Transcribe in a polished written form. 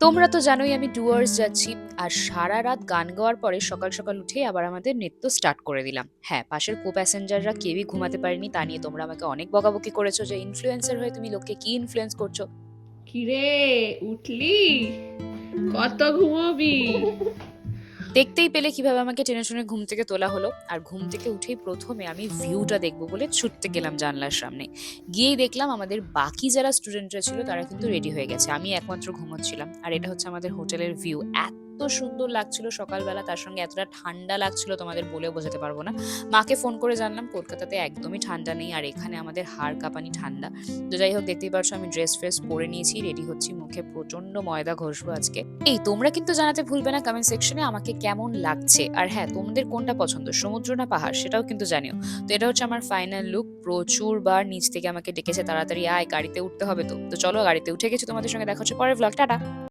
তোমরা তো জানোই আমি ডুয়ার্স যাচ্ছি। আর সারা রাত গান গাওয়ার পরে সকাল সকাল উঠেই আবার আমাদের নৃত্য স্টার্ট করে দিলাম। হ্যাঁ, পাশের কো প্যাসেঞ্জাররা কেউই ঘুমাতে পারেনি, তা নিয়ে তোমরা আমাকে অনেক বকাবকি করেছো যে ইনফ্লুয়েন্সার হয়ে তুমি লোককে কি ইনফ্লুয়েন্স করছো। কিরে, উঠলি? কত ঘুমোবি? দেখতেই পেলে কিভাবে আমাকে টেনে টুনে ঘুম থেকে তোলা হলো। আর ঘুম থেকে উঠেই প্রথমে আমি ভিউটা দেখবো বলে ছুটতে গেলাম জানলার সামনে। গিয়েই দেখলাম আমাদের বাকি যারা স্টুডেন্টরা ছিল তারা কিন্তু রেডি হয়ে গেছে, আমি একমাত্র ঘুমোচ্ছিলাম। আর এটা হচ্ছে আমাদের হোটেলের ভিউ। এত সুন্দর লাগছিল সকালবেলা, তার সঙ্গে এতটা ঠান্ডা লাগছিল তোমাদের বলেও বোঝাতে পারবো না। মাকে ফোন করে জানলাম কলকাতাতে একদমই ঠান্ডা নেই, আর এখানে আমাদের হাড় কাঁপানি ঠান্ডা। তো যাই হোক, দেখতেই পারছো আমি ড্রেস ফ্রেস পরে নিয়েছি, রেডি হচ্ছি, মুখে প্রচন্ড ময়দা ঘষবো আজকে। এই তোমরা কিন্তু জানাতে ভুলবে না কমেন্ট সেকশনে আমাকে কেমন লাগছে, আর হ্যাঁ, তোমাদের কোনটা পছন্দ, সমুদ্র না পাহাড়, সেটাও কিন্তু জানিও। তো এটা হচ্ছে আমার ফাইনাল লুক। প্রচুর বার নিচ থেকে আমাকে ডেকেছে, তাড়াতাড়ি আয়, গাড়িতে উঠতে হবে। তো তো চলো, গাড়িতে উঠে গেছি, তোমাদের সঙ্গে দেখা হচ্ছে পরের ব্লগ। টাটা।